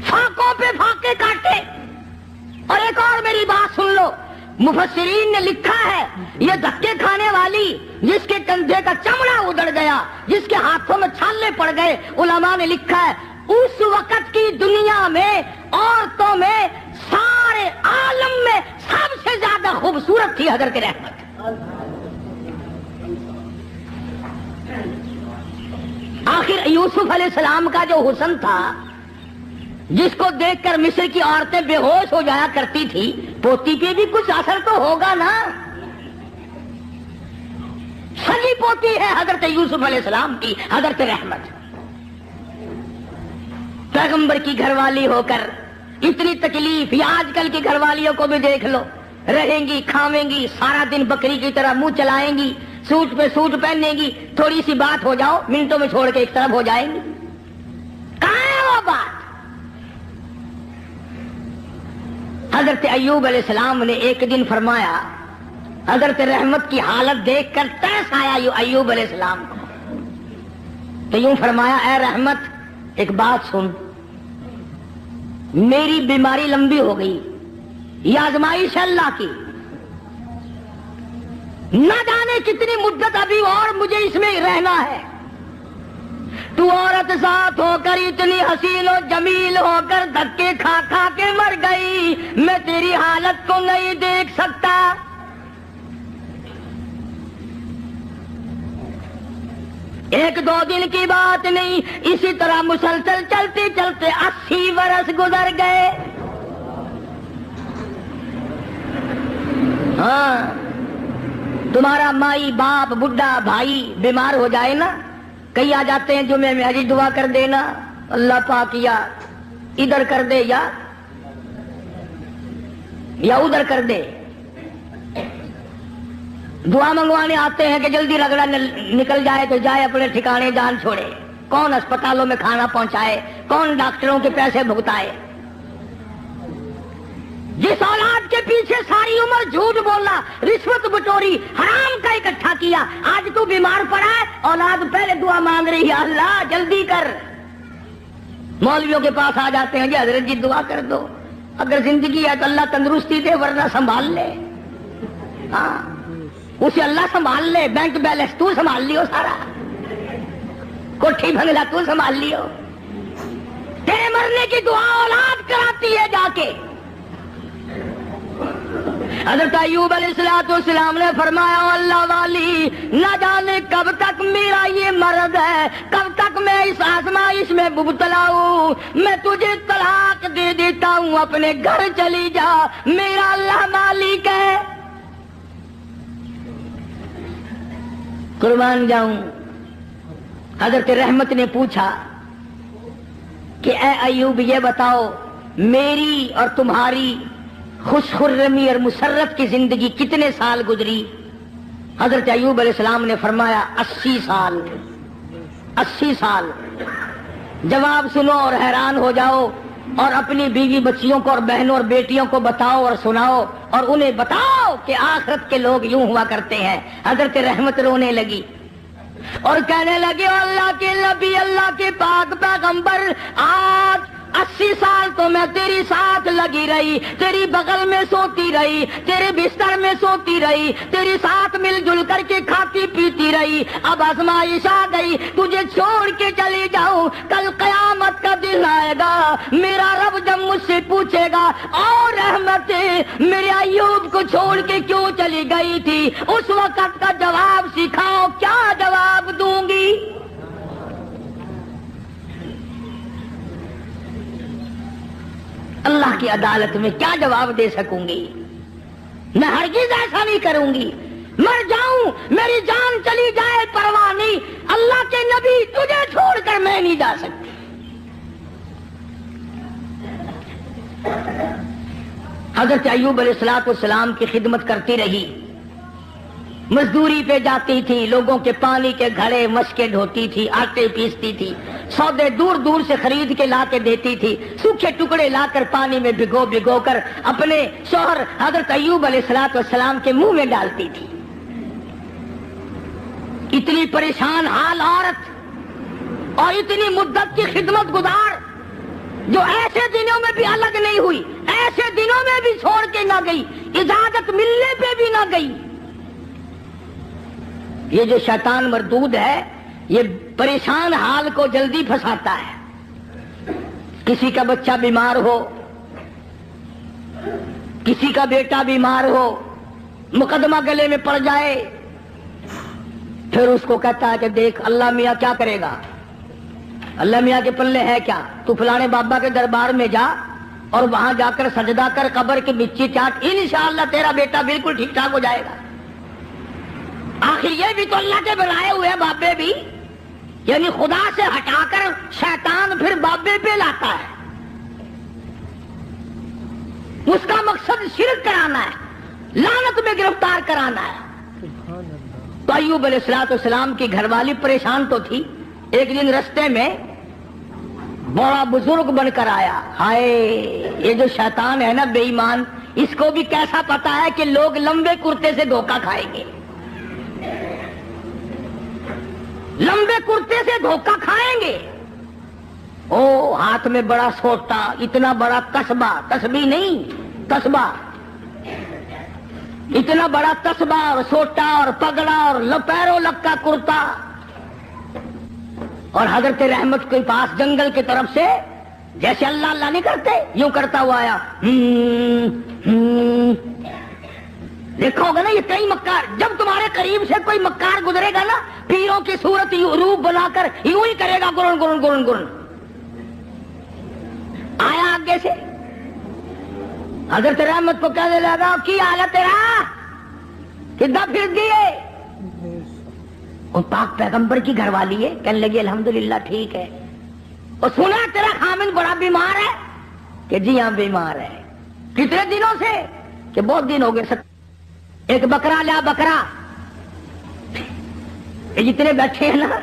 فاقوں پہ فاقے کاٹے۔ اور ایک اور میری بات سن لو، مفسرین نے لکھا ہے یہ دھکے کھانے والی جس کے کندھے کا چمڑا اڑ گیا، جس کے ہاتھوں میں چھالے پڑ گئے، علماء نے لکھا ہے اس وقت کی دنیا میں عورتوں میں سارے عالم میں سب سے زیادہ خوبصورت تھی حضرت رحمت۔ آخر یوسف علیہ السلام کا جو حسن تھا، جس کو دیکھ کر مصر کی عورتیں بے ہوش ہو جایا کرتی تھی، پوتی پہ بھی کچھ اثر تو ہوگا نا۔ سگی پوتی ہے حضرت یوسف علیہ السلام کی حضرت رحمت، پیغمبر کی گھر والی ہو کر اتنی تکلیف، یا آج کل کی گھر والیوں کو بھی دیکھ لو، رہیں گی کھاویں گی سارا دن بکری کی طرح منہ چلائیں گی، سوٹ پہ سوٹ پہنیں گی، تھوڑی سی بات ہو جاؤ منٹوں میں چھوڑ کے ایک طرف ہو جائیں گی۔ کہاں ہے وہ بات؟ حضرت ایوب علیہ السلام نے ایک دن فرمایا، حضرت رحمت کی حالت دیکھ کر ترس آیا ایوب علیہ السلام کو، تو یوں فرمایا اے رحمت ایک بات سن، میری بیماری لمبی ہو گئی، یہ آزمائش اللہ کی، نہ جانے کتنی مدت ابھی اور مجھے اس میں رہنا ہے، تو عورت ساتھ ہو کر اتنی حسین و جمیل ہو کر دھکے کھا کھا کے مر گئی، میں تیری حالت کو نہیں دیکھ سکتا۔ ایک دو دن کی بات نہیں، اسی طرح مسلسل چلتے چلتے 80 برس گزر گئے۔ ہاں، تمہارا مائی باپ بڈھا بھائی بیمار ہو جائے نا، کئی آ جاتے ہیں جمعے میں حجی دعا کر دینا، اللہ پاک یا ادھر کر دے یا ادھر کر دے، دعا منگوانے آتے ہیں کہ جلدی رگڑا نکل جائے تو جائے اپنے ٹھکانے جان چھوڑے، کون اسپتالوں میں کھانا پہنچائے، کون ڈاکٹروں کے پیسے بھگتائے۔ جس اولاد کے پیچھے ساری عمر جھوٹ بولنا، رشوت بٹوری، حرام کا اکٹھا کیا، آج تو بیمار پڑا ہے، اولاد پہلے دعا مانگ رہی ہے اللہ جلدی کر۔ مولویوں کے پاس آ جاتے ہیں جی حضرت جی دعا کر دو، اگر زندگی ہے تو اللہ تندرستی دے ورنہ سنبھال لے۔ ہاں، اسے اللہ سنبھال لے، بینک بیلنس تو سنبھال لیو، سارا کوٹھی بنگلہ تو سنبھال لیو، تیرے مرنے کی دعا اولاد کراتی ہے جا کے۔ حضرت ایوب علیہ السلام نے فرمایا اللہ والی نہ جانے کب تک میرا یہ مرض ہے، کب تک میں اس آزمائش میں مبتلا ہوں، میں تجھے طلاق دے دیتا ہوں، اپنے گھر چلی جا، میرا اللہ مالک ہے۔ قربان جاؤں۔ حضرت رحمت نے پوچھا کہ اے ایوب یہ بتاؤ میری اور تمہاری خوش خرمی اور مسرت کی زندگی کتنے سال گزری؟ حضرت ایوب علیہ السلام نے فرمایا 80 سال۔ 80 سال۔ جواب سنو اور حیران ہو جاؤ، اور اپنی بیوی بچیوں کو اور بہنوں اور بیٹیوں کو بتاؤ اور سناؤ، اور انہیں بتاؤ کہ آخرت کے لوگ یوں ہوا کرتے ہیں۔ حضرت رحمت رونے لگی اور کہنے لگے اللہ کے نبی، اللہ کے پاک پیغمبر، آج 80 سال تو میں تیری ساتھ لگی رہی، تیری بغل میں سوتی رہی، تیرے بستر میں سوتی رہی، تیری ساتھ مل جل کر کے کھاتی پیتی رہی، اب آزمائش آ گئی، تجھے چھوڑ کے چلی جاؤں، کل قیامت کا دن آئے گا، میرا رب جب مجھ سے پوچھے گا اور رحمت میرے ایوب کو چھوڑ کے کیوں چلی گئی تھی، اس وقت کا جواب سکھاؤ، کیا جواب دوں گی؟ اللہ کی عدالت میں کیا جواب دے سکوں گی؟ میں ہرگز ایسا نہیں کروں گی، مر جاؤں میری جان چلی جائے پرواہ نہیں، اللہ کے نبی تجھے چھوڑ کر میں نہیں جا سکتی۔ حضرت ایوب علیہ السلام کی خدمت کرتی رہی، مزدوری پہ جاتی تھی، لوگوں کے پانی کے گھڑے مشکیں ڈھوتی تھی، آٹے پیستی تھی، سودے دور دور سے خرید کے لا کے دیتی تھی، سوکھے ٹکڑے لا کر پانی میں بھگو بھگو کر اپنے شوہر حضرت ایوب علیہ السلام کے منہ میں ڈالتی تھی۔ اتنی پریشان حال عورت اور اتنی مدت کی خدمت گزار جو ایسے دنوں میں بھی الگ نہیں ہوئی، ایسے دنوں میں بھی چھوڑ کے نہ گئی، اجازت ملنے پہ بھی نہ گئی۔ یہ جو شیطان مردود ہے یہ پریشان حال کو جلدی پھنساتا ہے۔ کسی کا بچہ بیمار ہو، کسی کا بیٹا بیمار ہو، مقدمہ گلے میں پڑ جائے، پھر اس کو کہتا ہے کہ دیکھ اللہ میاں کیا کرے گا، اللہ میاں کے پلے ہے کیا، تو فلانے بابا کے دربار میں جا اور وہاں جا کر سجدہ کر، قبر کی مچی چاٹ، انشاءاللہ تیرا بیٹا بالکل ٹھیک ٹھاک ہو جائے گا۔ آخر یہ بھی تو اللہ کے بنائے ہوئے بابے بھی، یعنی خدا سے ہٹا کر شیطان پھر بابے پہ لاتا ہے، اس کا مقصد شرک کرانا ہے، لعنت میں گرفتار کرانا ہے۔ تو ایوب علیہ السلام کی گھر والی پریشان تو تھی، ایک دن رستے میں بڑا بزرگ بن کر آیا، ہائے یہ جو شیطان ہے نا بے ایمان، اس کو بھی کیسا پتا ہے کہ لوگ لمبے کرتے سے دھوکہ کھائیں گے، لمبے کرتے سے دھوکہ کھائیں گے۔ او ہاتھ میں بڑا سوٹا، اتنا بڑا تسبہ، تسبیح نہیں تسبہ، اتنا بڑا تسبہ اور سوٹا اور پگڑا اور پیروں لگ کا کرتا، اور حضرت رحمت کے پاس جنگل کی طرف سے جیسے اللہ اللہ نہیں کرتے یوں کرتا ہوا آیا۔ دیکھا ہوگا نا یہ کئی مکار، جب تمہارے قریب سے کوئی مکار گزرے گا نا پیروں کی صورت روپ بنا کر یوں ہی کرے گا، گرن گرن گرن گرن۔ آیا آگے سے حضرت رحمت کو کہنے لگا کی حال ہے تیرا، کدھر پھر دیے؟ اور پاک پیغمبر کی گھر والی ہے، کہنے لگی الحمدللہ ٹھیک ہے۔ اور سنا تیرا خامن بڑا بیمار ہے، کہ جی ہاں بیمار ہے۔ کتنے دنوں سے؟ کہ بہت دن ہو گئے۔ ایک بکرا لیا، بکرا، جتنے بیٹھے ہیں نا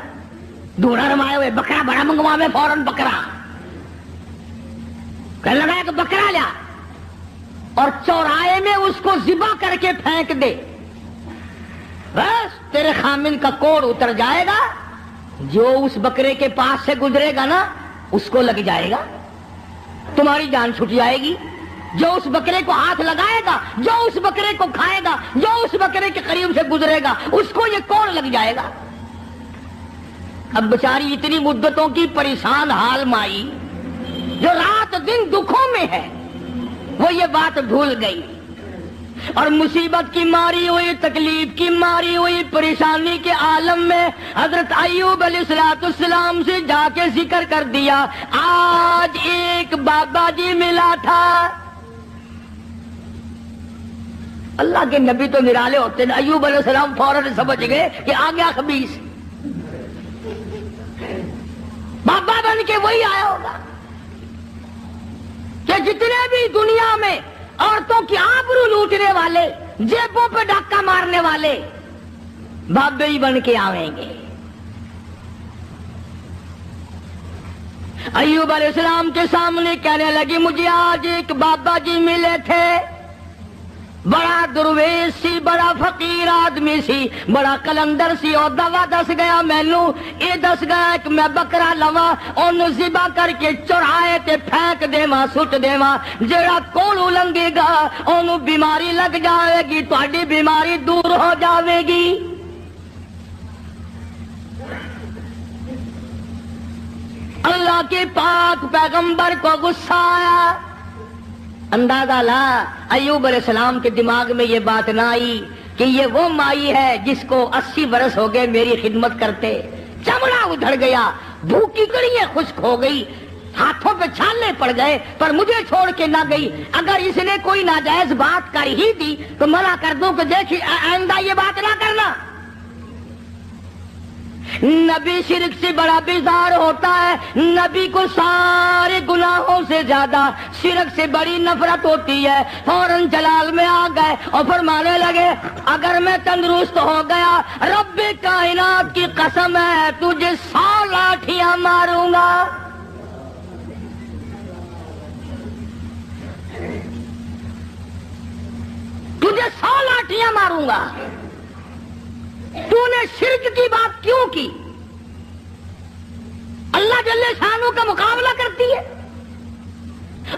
دھوڑا رمائے ہوئے، بکرا بڑا منگوا میں فوراً بکرا، کہنے لگا کہ بکرا لیا اور چوراہے میں اس کو ذبح کر کے پھینک دے، بس تیرے خامن کا کوڑ اتر جائے گا، جو اس بکرے کے پاس سے گزرے گا نا اس کو لگ جائے گا، تمہاری جان چھٹ جائے گی۔ جو اس بکرے کو ہاتھ لگائے گا، جو اس بکرے کو کھائے گا، جو اس بکرے کے قریب سے گزرے گا اس کو یہ کوڑ لگ جائے گا۔ اب بیچاری اتنی مدتوں کی پریشان حال مائی جو رات دن دکھوں میں ہے، وہ یہ بات بھول گئی۔ اور مصیبت کی ماری ہوئی، تکلیف کی ماری ہوئی، پریشانی کے عالم میں حضرت ایوب علیہ السلام سے جا کے ذکر کر دیا، آج ایک بابا جی ملا تھا۔ اللہ کے نبی تو نرالے ہوتے ہیں، ایوب علیہ السلام فوراً سمجھ گئے کہ آ گیا خبیث، بابا بن کے وہی آیا ہوگا کہ جتنے بھی دنیا میں عورتوں کی آبرو لوٹنے والے، جیبوں پہ ڈاکہ مارنے والے، بابے ہی بن کے آویں گے۔ ایوب علیہ السلام کے سامنے کہنے لگی، مجھے آج ایک بابا جی ملے تھے، بڑا درویش سی، بڑا فقیر آدمی سی، بڑا کلندر سی، اور دوا دس گیا مینو، یہ دس گیا کہ میں بکرا لوا، انہوں ذبح کر کے چڑھائے تے پھینک دیواں، سٹ دیواں، جڑا کولو لنگے گا انہوں بیماری لگ جاوے گی، تہاڈی بیماری دور ہو جاوے گی۔ اللہ کے پاک پیغمبر کو غصہ آیا۔ اندازہ لا ایوب علیہ السلام کے دماغ میں یہ بات نہ آئی کہ یہ وہ مائی ہے جس کو 80 برس ہو گئے میری خدمت کرتے، چمڑا ادھڑ گیا، بھوکی کڑیاں خشک ہو گئی، ہاتھوں پہ چھالے پڑ گئے، پر مجھے چھوڑ کے نہ گئی۔ اگر اس نے کوئی ناجائز بات کر ہی دی تو منع کر دوں کہ دیکھیے آئندہ یہ بات نہ کرنا۔ نبی شرک سے بڑا بیزار ہوتا ہے، نبی کو سارے گناہوں سے زیادہ شرک سے بڑی نفرت ہوتی ہے۔ فوراً جلال میں آ گئے اور فرمانے لگے، اگر میں تندرست ہو گیا رب کائنات کی قسم ہے تجھے 100 لاٹھیاں ماروں گا۔ تجھے 100 لاٹھیاں ماروں گا۔ تو نے شرک کی بات کیوں کی؟ اللہ جل شانہ کا مقابلہ کرتی ہے،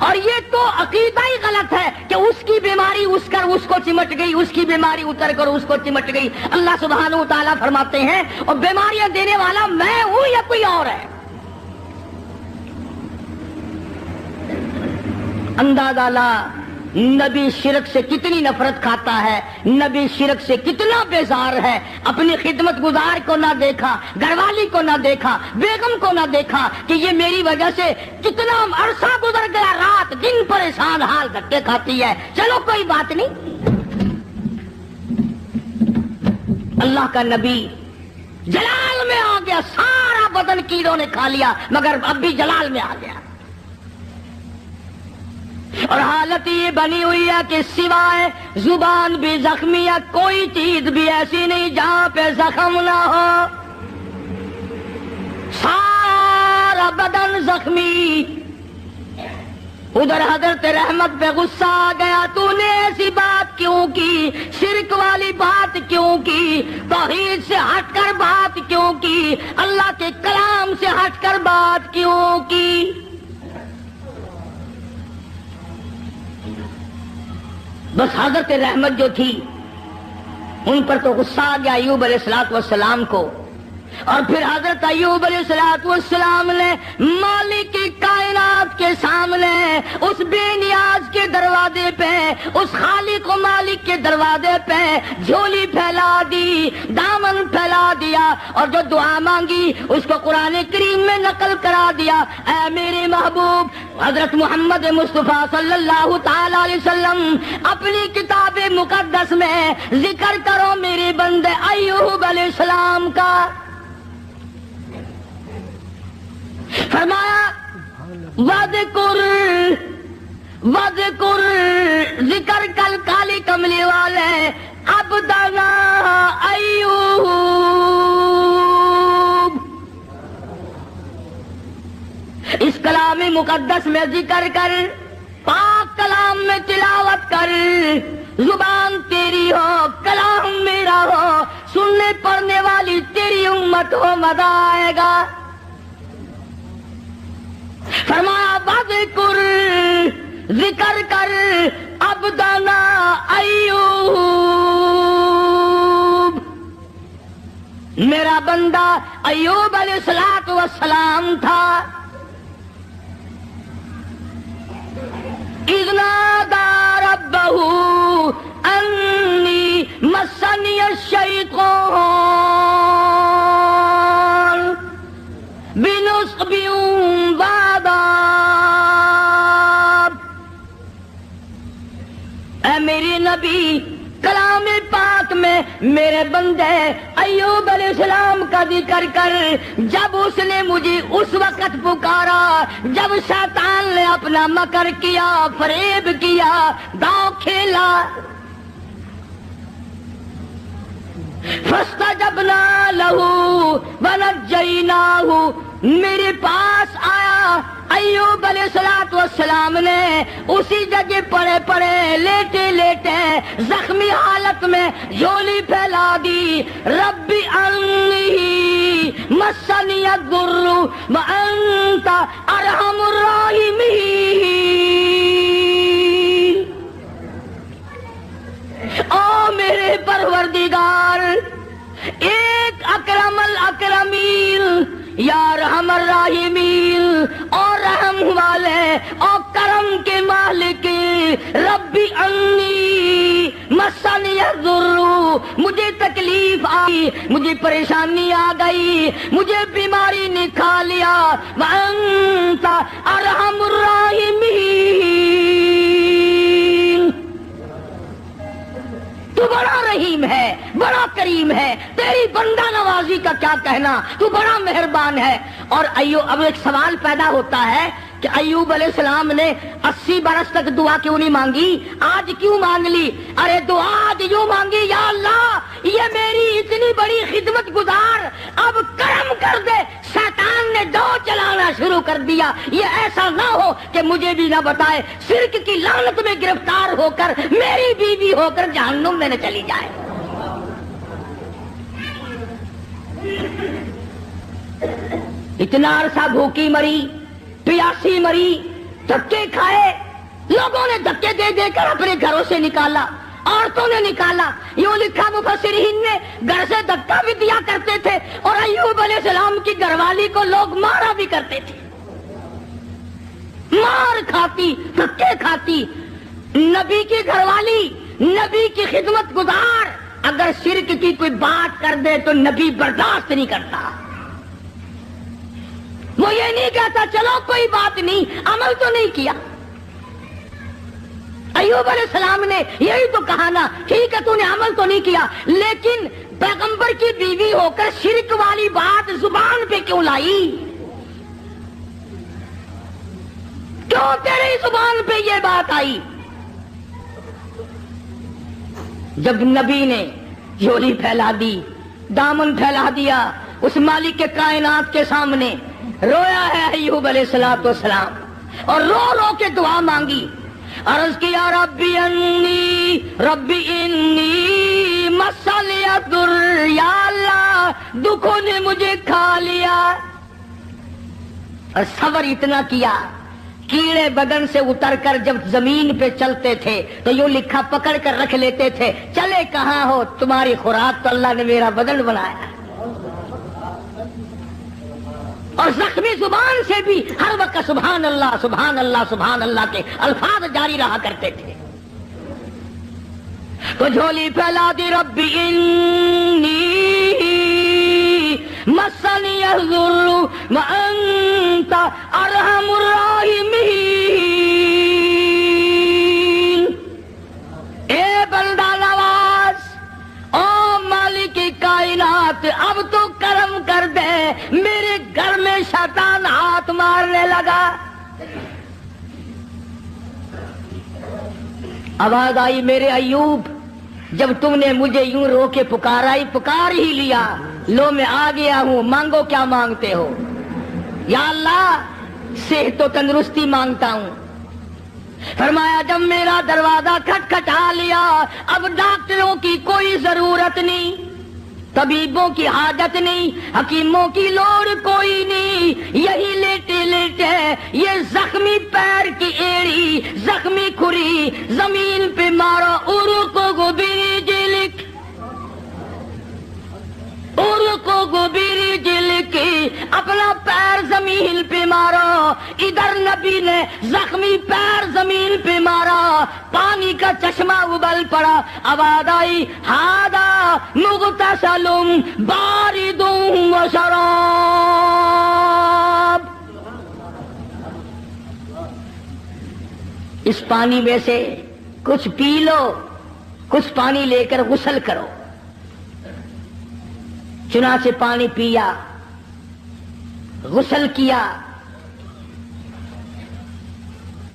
اور یہ تو عقیدہ ہی غلط ہے کہ اس کی بیماری اس کو چمٹ گئی، اس کی بیماری اتر کر اس کو چمٹ گئی۔ اللہ سبحانہ و تعالیٰ فرماتے ہیں، اور بیماریاں دینے والا میں ہوں یا کوئی اور ہے؟ اندازہ لا نبی شرک سے کتنی نفرت کھاتا ہے، نبی شرک سے کتنا بیزار ہے۔ اپنی خدمت گزار کو نہ دیکھا، گھر والی کو نہ دیکھا، بیگم کو نہ دیکھا کہ یہ میری وجہ سے کتنا عرصہ گزر گیا، رات دن پریشان حال دھکے کھاتی ہے، چلو کوئی بات نہیں۔ اللہ کا نبی جلال میں آ گیا، سارا بدن کیڑوں نے کھا لیا مگر اب بھی جلال میں آ گیا، اور حالت یہ بنی ہوئی ہے کہ سوائے زبان بھی زخمی ہے، کوئی چیز بھی ایسی نہیں جہاں پہ زخم نہ ہو، سارا بدن زخمی۔ ادھر حضرت رحمت پہ غصہ آ گیا، تو نے ایسی بات کیوں کی، شرک والی بات کیوں کی، توحید سے ہٹ کر بات کیوں کی، اللہ کے کلام سے ہٹ کر بات کیوں کی؟ بس حضرت رحمت جو تھی ان پر تو غصہ آ گیا ایوب علیہ السلام کو، اور پھر حضرت ایوب علیہ السلام نے مالک کی کائنات کے سامنے اس بے نیاز کے دروازے پہ، اس خالق و مالک کے دروازے پہ جھولی پھیلا دی، دامن پھیلا دیا، اور جو دعا مانگی اس کو قرآن کریم میں نقل کرا دیا۔ اے میرے محبوب حضرت محمد مصطفیٰ صلی اللہ تعالی علیہ وسلم اپنی کتاب مقدس میں ذکر کرو میرے بندے ایوب علیہ السلام کا۔ فرمایا وذکر ذکر کل کالی کملی والے عبدنا ایوب، اس کلام مقدس میں ذکر کر، پاک کلام میں تلاوت کر، زبان تیری ہو کلام میرا ہو، سننے پڑھنے والی تیری امت ہو، مزہ آئے گا۔ فرمایا وذکر ذکر کر عبدنا ایوب، میرا بندہ ایوب علیہ السلام تھا۔ اذ نادى ربه الشیطان بنصب وعذاب۔ اے میرے نبی، کلام پاک میں میرے بندے ایوب علیہ السلام کا ذکر کر، جب اس نے مجھے اس وقت پکارا جب شیطان نے اپنا مکر کیا، فریب کیا، داؤ کھیلا۔ فاستجبنا له ونجیناہ، میرے پاس آیا ایوب علیہ السلام نے اسی جگہ پڑے پڑے لیٹے لیٹے زخمی حالت میں جھولی پھیلا دی۔ رب انی مسنی الضر وانت ارحم الراحمین۔ او میرے پروردگار، ایک اکرم الاکرمین، یا رحم الراحمین، اور رحم والے اور کرم کے مالک، ربی انی مسنی الضر، مجھے تکلیف آئی، مجھے پریشانی آ گئی، مجھے بیماری نے کھا لیا، وانت ارحم الراحمین، تو بڑا رحیم ہے، بڑا کریم ہے، تیری بندہ نوازی کا کیا کہنا، تو بڑا مہربان ہے۔ اور اب ایک سوال پیدا ہوتا ہے کہ ایوب علیہ السلام نے 80 برس تک دعا کیوں نہیں مانگی، آج کیوں مانگ لی؟ ارے دعا آج یوں مانگی، یا اللہ یہ میری اتنی بڑی خدمت گزار، اب کرم کر دے، شیطان نے دو چلانا شروع کر دیا، یہ ایسا نہ ہو کہ مجھے بھی نہ بتائے، شرک کی لعنت میں گرفتار ہو کر میری بیوی ہو کر جہنم میں نہ چلی جائے۔ اتنا عرصہ بھوکی مری، پیاسی مری، دھکے کھائے، لوگوں نے دھکے دے دے کر اپنے گھروں سے نکالا، عورتوں نے نکالا، یوں لکھا مفسرین نے گھر سے دھکا بھی دیا کرتے تھے، اور ایوب علیہ السلام کی گھر والی کو لوگ مارا بھی کرتے تھے، مار کھاتی، دھکے کھاتی۔ نبی کی گھر والی، نبی کی خدمت گزار اگر شرک کی کوئی بات کر دے تو نبی برداشت نہیں کرتا، وہ یہ نہیں کہتا چلو کوئی بات نہیں، عمل تو نہیں کیا۔ ایوب علیہ السلام نے یہی تو کہا نا، ٹھیک ہے تو نے عمل تو نہیں کیا، لیکن پیغمبر کی بیوی ہو کر شرک والی بات زبان پہ کیوں لائی؟ کیوں تیری زبان پہ یہ بات آئی؟ جب نبی نے جھولی پھیلا دی، دامن پھیلا دیا اس مالک کے کائنات کے سامنے، رویا ہے ایوب علیہ السلام، اور رو رو کے دعا مانگی، عرض کیا ربی انی مسنی الضر، یا اللہ دکھوں نے مجھے کھا لیا۔ اور صبر اتنا کیا، کیڑے بدن سے اتر کر جب زمین پہ چلتے تھے تو یوں لکھا پکڑ کر رکھ لیتے تھے، چلے کہاں ہو، تمہاری خوراک تو اللہ نے میرا بدن بنایا۔ اور زخمی زبان سے بھی ہر وقت سبحان اللہ سبحان اللہ سبحان اللہ کے الفاظ جاری رہا کرتے تھے۔ تو جھولی پھیلا دی، ربی انی مسنی الضر وانت ارحم الراحمین۔ اے بندہ نواز، او مالک کائنات، اب تو کرم کر دے، میرے گھر میں شیطان ہاتھ مارنے لگا۔ آواز آئی، میرے ایوب جب تم نے مجھے یوں رو کے پکارا، پکار ہی لیا، لو میں آ گیا ہوں، مانگو کیا مانگتے ہو؟ یا اللہ صحت و تندرستی مانگتا ہوں۔ فرمایا جب میرا دروازہ کھٹکھٹا لیا، اب ڈاکٹروں کی کوئی ضرورت نہیں، طبیبوں کی حاجت نہیں، حکیموں کی لوڑ کوئی نہیں، یہی لیٹے لیٹے یہ زخمی پیر کی ایڑی، زخمی کھری زمین پہ مارو، ارکو برجلک، ارکو برجلک، اپنا پیر زمین پہ مارو۔ ادھر نبی نے زخمی پیر زمین پہ مارا، پانی کا چشمہ ابل پڑا، آواز آئی ہاذا مغتسل بارد و شراب، اس پانی میں سے کچھ پی لو، کچھ پانی لے کر غسل کرو۔ چنانچہ پانی پیا، غسل کیا،